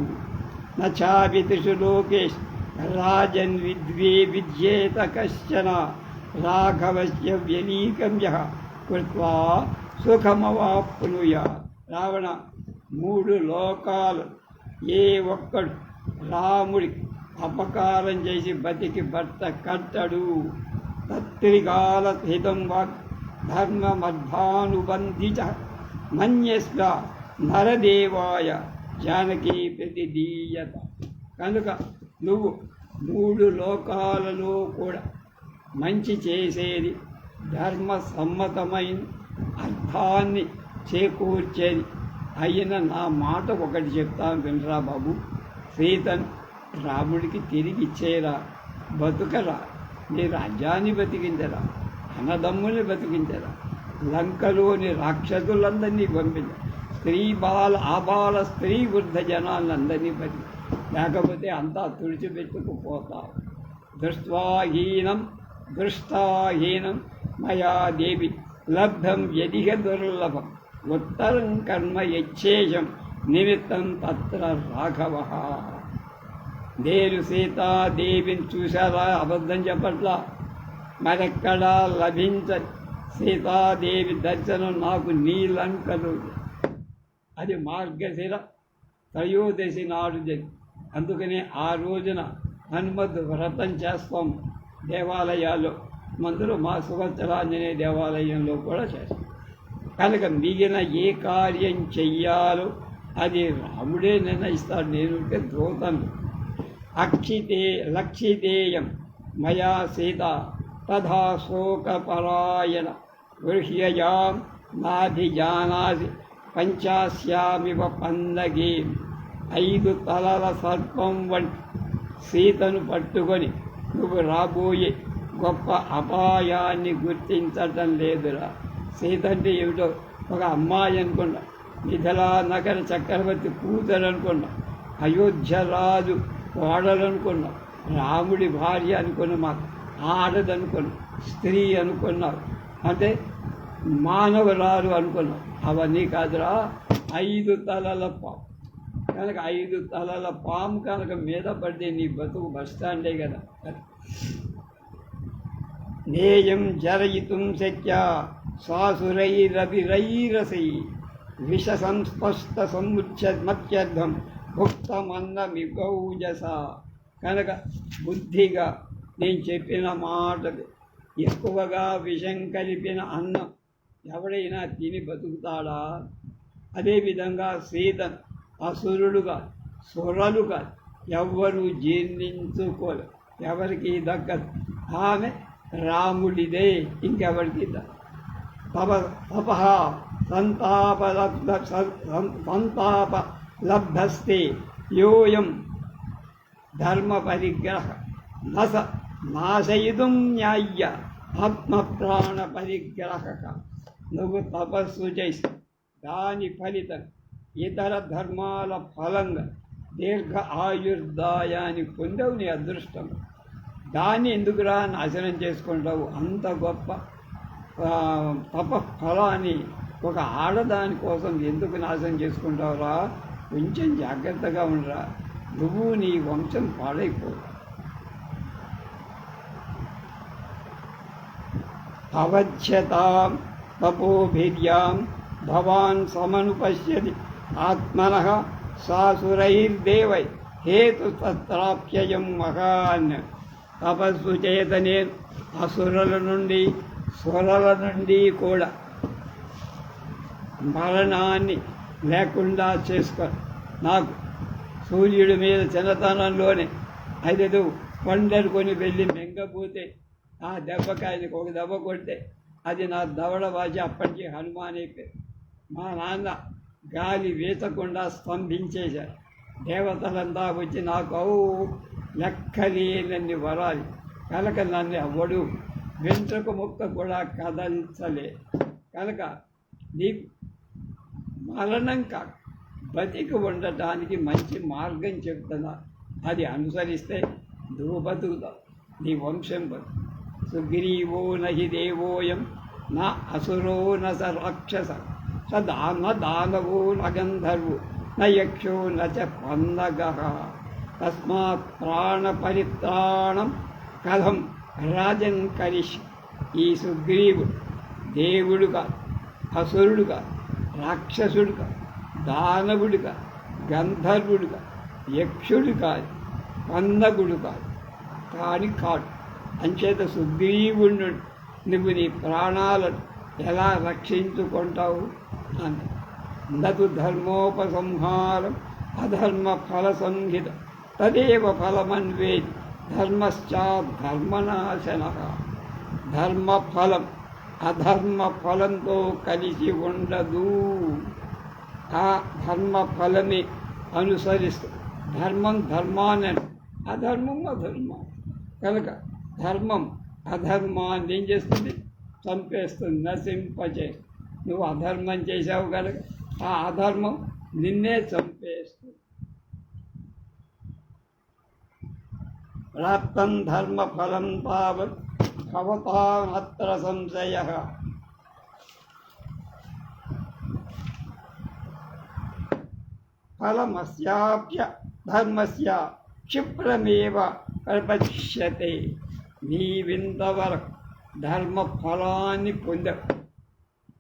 నచాపితిషు లోకేష్ రాజన్ విద్యేత కశ్చన రాఘవస్య వ్యలీకం యః కృత్వా సుఖమవాప్నుయాత్. రావణ, 3 లోకాలు ఏ ఒక్కడు రాముడికి అపకారం చేసి బతికి భర్త కట్టడు. తత్రికాల హితం వాక్ ధర్మమధ్వానుబంధిత మన్యస్వ నరదేవాయ జానకీ ప్రతిదీయత. కనుక నువ్వు 3 లోకాలలో కూడా మంచి చేసేది, ధర్మ సమ్మతమైన అర్థాన్ని చేకూర్చేది అయిన నా మాట ఒకటి చెప్తాను వినరా బాబు. సీతను రాముడికి తిరిగి ఇచ్చేరా, బతుకరా, నీ రాజ్యాన్ని బతికించరా, అన్నదమ్ముల్ని బతికించరా, లంకలోని రాక్షసులందరినీ పంపించరా, ఆబాల స్త్రీ వృద్ధ జనాలందరినీ బతికి, లేకపోతే అంతా తుడిచిపెట్టుకుపోతావు. దృష్టాహీనం మయా దేవి లబ్ధం యదిహ దుర్లభం ఉత్తరం కర్మ యచ్చేషం నిమిత్తం తత్ర రాఘవ. నేను సీతాదేవిని చూశారా, అబద్ధం చెప్పట్లా, మరెక్కడా లభించదు సీతాదేవి దర్శనం నాకు నీ లంకలు. అది మార్గశిర త్రయోదశి నాడు జరిగింది. అందుకనే ఆ రోజున హనుమద్ వ్రతం చేస్తాం దేవాలయాల్లో. మందులో మా సుభద్రాంజనేయ దేవాలయంలో కూడా చేస్తాం. కనుక మిగిలిన ఏ కార్యం చెయ్యాలో అది రాముడే నిర్ణయిస్తాడు. నేను దూతను. అక్షితే లక్షితేయం మయా సీత తథా శోకపరాయణ గృహ్యయాం నాధిజానాసి పంచాస్యామివ పందగే. 5 తలల సర్పం వంటి సీతను పట్టుకొని నువ్వు రాబోయే గొప్ప అపాయాన్ని గుర్తించటం లేదురా. సీత అంటే ఏమిటో ఒక అమ్మాయి అనుకున్నా, మిథిలా నగర చక్రవర్తి కూతురు అనుకున్నా, అయోధ్య రాజు కోడలనుకున్నా, రాముడి భార్య అనుకున్న, మాకు ఆడదనుకున్నా, స్త్రీ అనుకున్నారు, అంటే మానవురాలు అనుకున్నాం. అవన్నీ కాదురా, 5 తలల పాము. కనుక 5 తలల పాము కనుక మీద పడితే నీ బతుకు బస్టాండే కదా. నేయం జరయితుం శక్య సాసురైరవిరైరసై విష సంస్పష్ట సముచ్చమత్యర్థం భుక్తమన్నమిగౌజస. కనుక బుద్ధిగా నేను చెప్పిన మాటలు ఎక్కువగా విషం కలిపిన అన్నం ఎవడైనా తిని బతుకుతాడా? అదేవిధంగా సీతను అసురుడుగా సురలుగా ఎవ్వరూ జీర్ణించుకోరు, ఎవరికి దక్కదు. ఆమె రాముడిదే, ఇంకెవరికి తప సంతాపలబ్ధస్తే యోయం ధర్మ పరిగ్రహ నస నాశయితుం న్యాయ్య ఆత్మప్రాణ పరిగ్రహక. నువ్వు తపస్సు చేసి దాని ఫలితం ఇతర ధర్మాల ఫలంగా దీర్ఘ ఆయుర్దాయాన్ని పొందవు, నీ అదృష్టం. దాన్ని ఎందుకురా నాశనం చేసుకుంటావు? అంత గొప్ప తప ఫలాన్ని ఒక ఆడదాని కోసం ఎందుకు నాశనం చేసుకుంటావురా? కొంచెం జాగ్రత్తగా ఉండరా, నువ్వు నీ వంశం పాడైపోవు. అవధ్యతాం తపోభిర్యాం భవాన్ సమనుపశ్యతి ఆత్మనః సాసురైర్దేవై హేతు తత్రాప్యయం మహాన్. తపస్సు చేతనే అసురుల నుండి సురల నుండి కూడా మరణాన్ని లేకుండా చేసుకో. నాకు సూర్యుడి మీద చిన్నతనంలోనే 5 కొండరుకొని వెళ్ళి మెంగపోతే ఆ దెబ్బకి ఆయనకు ఒక దెబ్బ కొడితే అది నా దవడ వాచి అప్పటికీ హనుమాన్ అయిపోయి. మా నాన్న గాలి వీచకుండా స్తంభించేశారు. దేవతలంతా వచ్చి నాకు లెక్కలేనన్ని వరాలి. కనుక నన్ను అవ్వడు వెంట్రుక ముక్క కూడా కదల్చలే. కనుక నీకు మరణం కాక బతికి ఉండటానికి మంచి మార్గం చెప్తున్నా, అది అనుసరిస్తే నువ్వు బతుకుతావు, నీ వంశం బతుకు. సుగ్రీవో నహి దేవోయం నా అసురో న స రాక్షస స దానవో న గంధర్వో న యక్షో న చ పన్నగః. తస్మాత్ ప్రాణ పరిత్రాణం కథం రాజన్ కరిష్. ఈ సుగ్రీవుడు దేవుడు కాదు, అసురుడు కాదు, రాక్షసుడు కాదు, దానవుడు కాదు, గంధర్వుడు కాదు, యక్షుడు కాదు, పన్నగుడు కాదు, కాడు. అంచేత సుగ్రీవుడు నువ్వు నీ ప్రాణాలను ఎలా రక్షించుకుంటావు అంత. నతు ధర్మోపసంహారం అధర్మ ఫల సంహిత తదేవ ఫలమన్వేది ధర్మశ్చాధర్మనాశన. ధర్మఫలం అధర్మ ఫలంతో కలిసి ఉండదు. ఆ ధర్మఫలమే అనుసరిస్తూ ధర్మం ధర్మాన్ని, అధర్మం అధర్మం. కనుక ధర్మం అధర్మాన్ని ఏం చేస్తుంది? చంపేస్తుంది, నశింపచేస్తుంది. నువ్వు అధర్మం చేసావు కనుక ఆ అధర్మం నిన్నే చంపేస్తుంది. ప్రాప్తం ధర్మ ఫలం తావత్ భవతామత్ర సంశయః. ఫలమస్యాప్య ధర్మస్య క్షిప్రమేవ ప్రపశ్యతే. నీవింతవరకు ధర్మ ఫలాన్ని పొందవు.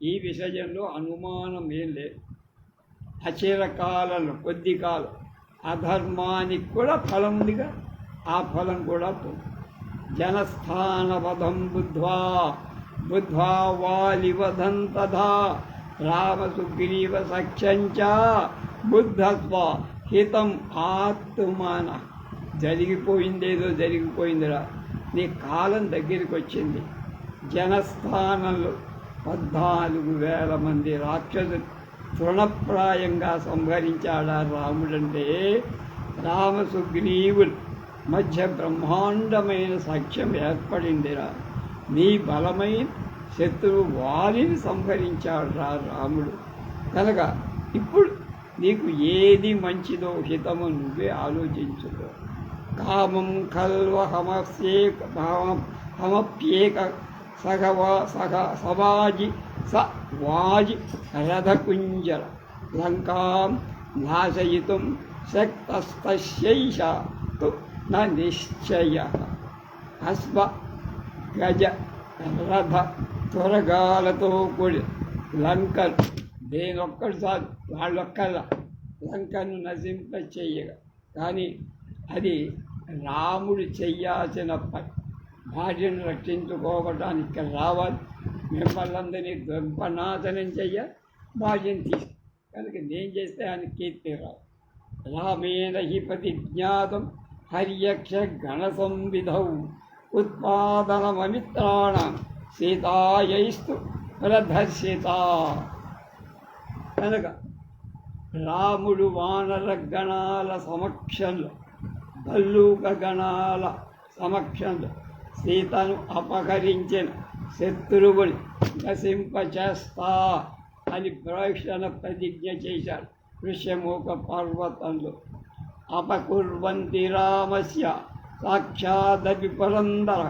ఈ విషయంలో అనుమానం ఏం లేదు. అచిరకాలంలో కొద్ది కాలం అధర్మానికి కూడా ఫలం ఉందిగా, ఆ ఫలం కూడా పొందు. జనస్థానవధం బుద్ధ్వా వాలివధం తథా రామసుగ్రీవ సఖ్యంచ బుద్ధత్వ హితం ఆత్మాన. జరిగిపోయిందేదో జరిగిపోయిందిరా, నీ కాలం దగ్గరికి వచ్చింది. జనస్థానంలో 14,000 మంది రాక్షసులు తృణప్రాయంగా సంహరించాడా రాముడంటే రామసుగ్రీవులు మధ్య బ్రహ్మాండమైన సాక్ష్యం ఏర్పడిందిరా. నీ బలమైన శత్రువు వారిని సంహరించాడు రాముడు. కనుక ఇప్పుడు నీకు ఏది మంచిదో హితము నువ్వే ఆలోచించుకో. కామం హమప్యేక సవాజి వాజి రథకుంజర లంకాం నాశయితుం శక్తస్తస్యైష తు న నిశ్చయః. అశ్వ గజ రథ త్వరగాలతో కూడి లంకను దేనొక్కడు సార్ వాళ్ళొక్కల లంకను నశింప చెయ్యగా. కానీ అది రాముడు చెయ్యాల్సిన పని. భార్యను రక్షించుకోవటానికి ఇక్కడ రావాలి, మిమ్మల్ని అందరినీ దుర్పనాశనం చెయ్య, భార్యను తీసి. కనుక నేను చేస్తే ఆయన కీర్తి రావు. రామేణ హి ప్రతిజ్ఞాతం హర్యక్ష గణ సంవిధౌ ఉత్పాదనమమిత్రాణం సీతాయైస్తు ప్రదర్శిత. కనుక రాముడు వానర గణాల సమక్షంలో, భల్లూక గణాల సమక్షంలో సీతను అపహరించిన శత్రువుని నశింపచేస్తా అని ప్రోక్షణ ప్రతిజ్ఞ చేశాడు ఋష్యమూక పర్వతంలో. అపకుర్వంతి రామస్య సాక్షాదపి పురందర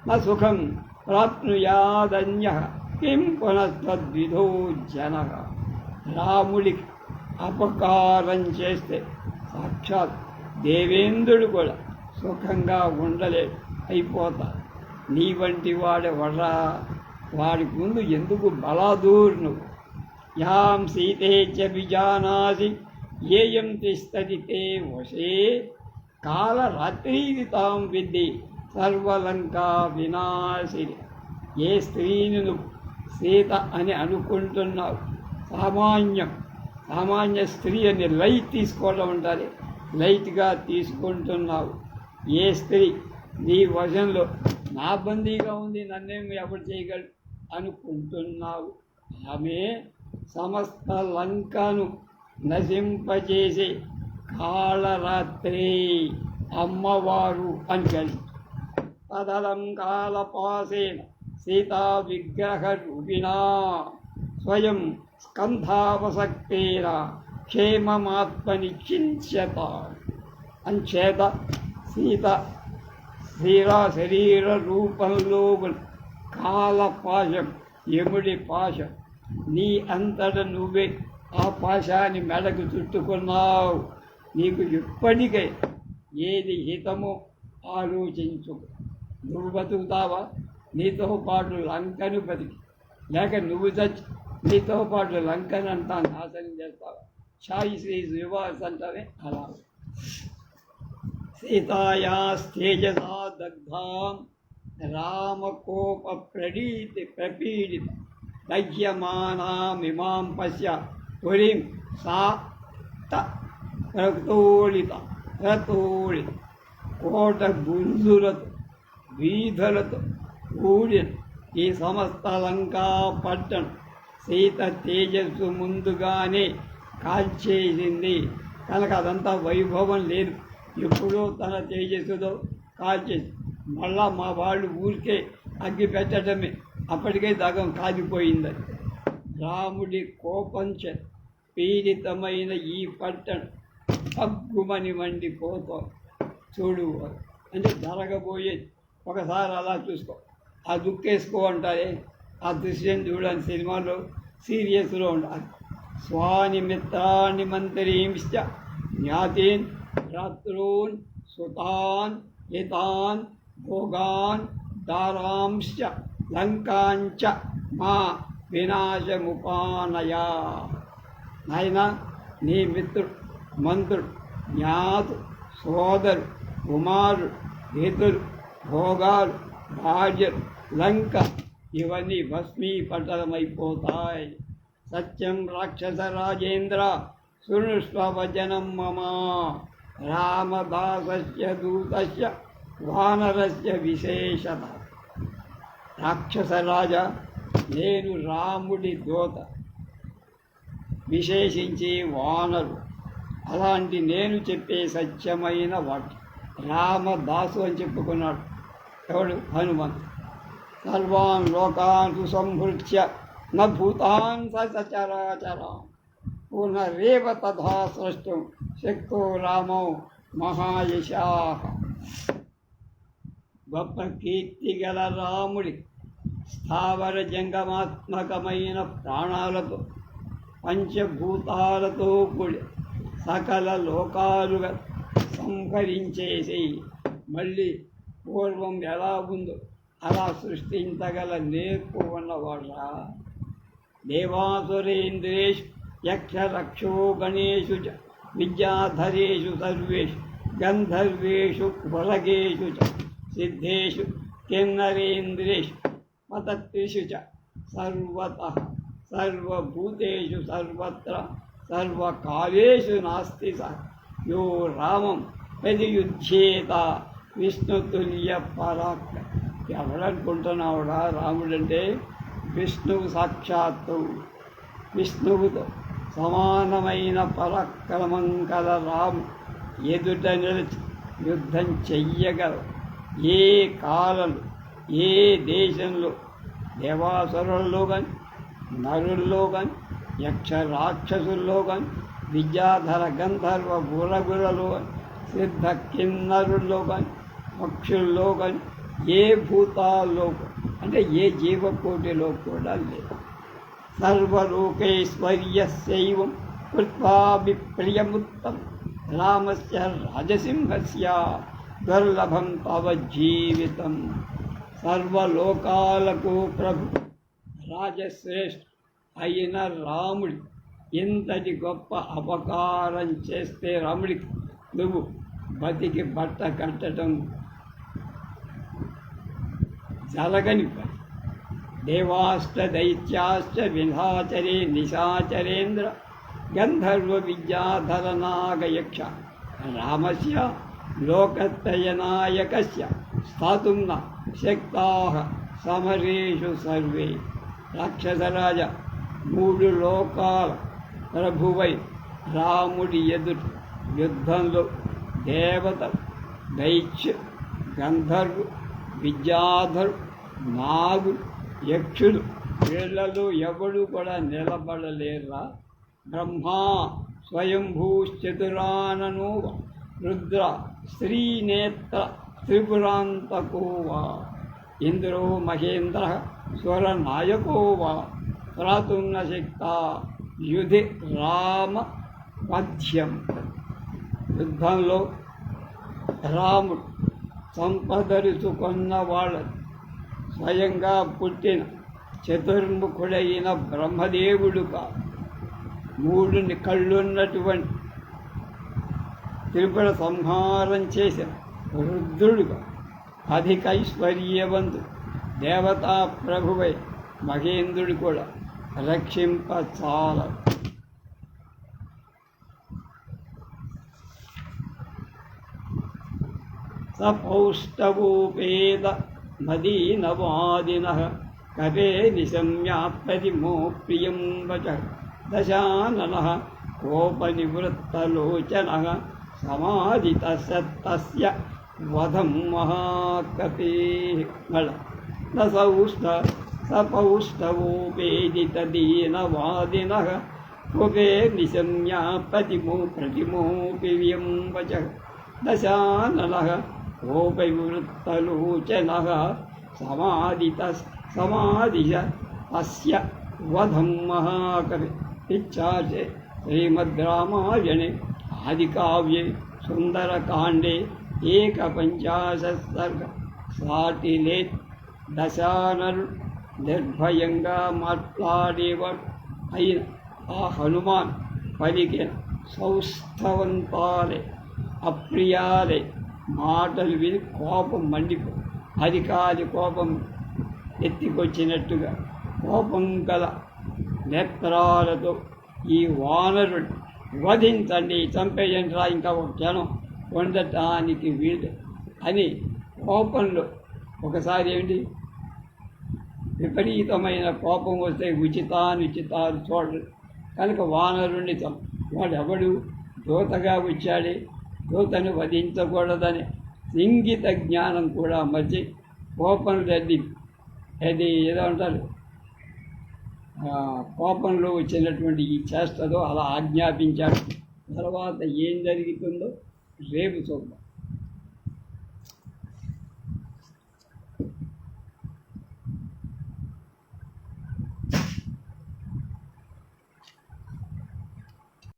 న సుఖం ప్రాప్నుయాదన్యః కిం పునస్తద్విధో జనః. రాముడికి అపకారం చేస్తే సాక్షాత్ దేవేంద్రుడు కూడా సుఖంగా ఉండలేడు, అయిపోతాడు. నీ వంటి వాడెవడా, వాడికి ముందు ఎందుకు బలాదూర్ నువ్వు. యాం సీతే చ విజానాసి ఏయం తిష్టతి తే వశే కాలరాత్రి తాం విద్ధి సర్వలంకా వినాశిని. ఏ స్త్రీని నువ్వు సీత అని అనుకుంటున్నావు, సామాన్య స్త్రీ అని లైట్ తీసుకోవడం ఉంటుంది, లైట్గా తీసుకుంటున్నావు. ఏ స్త్రీ నీ వశంలో నా బందీగా ఉంది, నన్నేమి ఎవరు చేయగలరు అనుకుంటున్నావు. ఆమె సమస్త లంకను నశింపజేసే కాళరాత్రి అమ్మవారు అని కలిసి తదలం కాలపాసేన సీతా విగ్రహ రూపిణా స్వయం స్కంధావసక్తేన క్షేమమాత్మని చింత్యత. అంచేత సీత శరీర రూపంలో కాలపాశం, యముడి పాశం, నీ అంతట నువ్వే ఆ పాశాన్ని మెడకు చుట్టుకున్నావు. నీకు ఇప్పటికే ఏది హితమో ఆలోచించు. నువ్వు బతుకుతావా, నీతో పాటు లంకను బతికి, లేక నువ్వు చచ్చి నీతో పాటు లంకనంతా నాశనం చేస్తావా? ఛాయిస్ ఈజ్ రివర్స్ అంటారే అలా. సీతాయాస్తేజసా దగ్ధాం రామకోప ప్రపీడిత దహ్యమానామిమాం పశ్య పురీం సా రతోళిత కోట గుంజులతో వీధులతో కూడిన ఈ సమస్త లంకా పట్టణం సీత తేజస్సు ముందుగానే కాల్చేసింది. కనుక అదంతా వైభవం లేదు, ఎప్పుడో తన తేజస్సుతో కాల్చేసి మళ్ళా మా వాళ్ళు ఊరికే అగ్గి పెట్టడమే, అప్పటికే సగం కాలిపోయింది. రాముడి కోపంచే పీడితమైన ఈ పట్టణం తగ్గుమని మండిపోతాం. చూడు అంటే జరగబోయేది ఒకసారి అలా చూసుకో, ఆ దుఃఖేసుకో అంటారే, ఆ దృశ్యం చూడని సినిమాలో సీరియస్లో ఉండాలి. స్వాని మిత్రాన్ని మంత్రీంశ్చ జ్ఞాతీన్ భ్రాతॄన్ సుతాన్ హితాన్ భోగాన్ దారాంశ్చ లంకాంచ మా వినాశముపానయా. నాయనా, నీ మిత్రుడు, మంత్రుడు, జ్ఞాతు, సోదరు, కుమారుడు, హితులు, భోగాలు, భార్యలు, లంక ఇవన్నీ భస్మీపటలమైపోతాయి. సత్యం రాక్షసరాజేంద్ర శృణుష్వ వచనం మమ రామదాసస్య దూతస్య వానరస్య విశేషత. రాక్షసరాజ, నేను రాముడి దూత, విశేషించి వానరు. అలాంటి నేను చెప్పే సత్యమైన వాక్యం. రామదాసు అని చెప్పుకున్నాడు ఎవడు? హనుమంతు. సర్వాన్ లోకాన్ సంభృత్య న భూతాన్ సచరాచరాన్ పునరేవ తథా సృష్టం శక్తో రామో మహాయశాః. గొప్ప కీర్తి గల రాముడి స్థావర జంగమాత్మకమైన ప్రాణాలతో పంచభూతాలతో కూడి సకల లోకాలుగా సంహరించేసి మళ్ళీ పూర్వం ఎలా ఉందో అలా సృష్టించగల నేర్పు ఉన్నవాడా. దేవాసురేంద్రేషు యక్షరక్షో గణేషు చ విద్యాధరేషు సర్వేషు గంధర్వేషు వరగేషు చ సిద్ధేషు కిన్నరేంద్రేషు పతత్రిషు చ సర్వతః సర్వభూతేషు సర్వత్ర సర్వకాలేషు నాస్తి స యో రామం ప్రతియుధ్యేత విష్ణుతుల్య పరాక్ర. ఎవరనుకుంటున్నావుడా రాముడంటే? విష్ణువు సాక్షాత్తు. విష్ణువుతో సమానమైన పరాక్రమం కల రాము ఎదుట నిలిచి యుద్ధం చెయ్యగలవు. ఏ కాలంలో ఏ దేశంలో దేవాసురుల్లో కానీ నరుల్లో కానీ యక్ష రాక్షసుల్లో కానీ విద్యాధర గంధర్వ బురగులలో కానీ సిద్ధ కిన్నరుల్లో కానీ పక్షుల్లో కానీ ఏ భూతాల్లో అంటే ఏ జీవకోటిలో కూడా లేదు. సర్వలోకైశ్వర్యస్యైవం కృత్వా విప్రియముత్తం రామస్య రాజసింహస్య దుర్లభం తవ జీవితం. సర్వలోకాలకు ప్రభు రాజశ్రేష్ఠ అయిన రాముడి ఇంతటి గొప్ప అపకారం చేస్తే రాముడికి నువ్వు బతికి బట్ట కట్టడం జరగని పని. దేవాశ్చ దైత్యాశ్చ విధాచరే నిశాచరేంద్ర గంధర్వ విద్యాధరనాగయక్ష రామస్య లోకత్రయనాయకస్య స్థాతుం న శక్తాః సమరేషు సర్వే. రాక్షసరాజ, మూడు లోకాల ప్రభువై రాముడి ఎదుట యుద్ధంలో దేవతలు, దైత్య, గంధర్వు, విద్యాధరు, నాగులు, యక్షులు వీళ్లలో ఎవడు కూడా నిలబడలేరా. బ్రహ్మ స్వయంభూశ్చతురాననో రుద్ర శ్రీనేత్ర త్రిపురాంతకో వా ఇంద్రో మహేంద్ర స్వరనాయకో వా త్రాతుం న శక్తా యుధి రామ పద్యం. యుద్ధంలో రాముడు సంపదరుచుకున్న వాళ్ళ స్వయంగా పుట్టిన చతుర్ముఖుడైన బ్రహ్మదేవుడుగా మూడు కళ్ళున్నటువంటి త్రిపుర సంహారం చేసిన రుద్రుడుగా అధిక ఐశ్వర్యవంతు దేవతా ప్రభువై మహేంద్రుడు కూడా రక్షింపచాల. సపౌష్టవోపేద మదీనవాదినః కపే నిశమ్యాత్పతిమో ప్రియం వచ దశాననః కోపనివృత్తలోచనః సమాధితస్య వధం మహాకపేః. సపౌష్టవోపేదితదీనవాదినః కోపే నిశమ్యాపతిమో ప్రతిమోపి వ్యం వచ దశాననః కోపవివృత్తలోచనః సమాధిత అస్య వధం మహాకవి. ఇచ్చాచే శ్రీమద్రామాయణే ఆదికావ్యే సుందరకాండే ఏకపంచాశత్ సర్గ. సాటిలే దశానరుడు నిర్భయంగా మాట్లాడేవాడు అయిన ఆ హనుమాన్ పలికిన సౌస్థవంతాలే అప్రియాలే మాటలు విని కోపం మండిపో అధికారి కోపం ఎత్తికొచ్చినట్టుగా కోపం గల నేత్రాలతో ఈ వానరుడు వధించండి, చంపేయండి రా, ఇంకా ఒక క్షణం ఉండటానికి వీలు అని కోపంలో ఒకసారి ఏమిటి విపరీతమైన కోపం వస్తే ఉచితానుచితాలు చూడరు కనుక వానరుణ్ణి వాడు ఎవడు దూతగా వచ్చాడే, దూతను వధించకూడదని ఇంగిత జ్ఞానం కూడా మర్చి కోపం రెడ్డి అది ఏదో అంటారు కోపంలో వచ్చినటువంటి ఈ చేష్టతో అలా ఆజ్ఞాపించాడు. తర్వాత ఏం జరుగుతుందో రేపు చూద్దాం.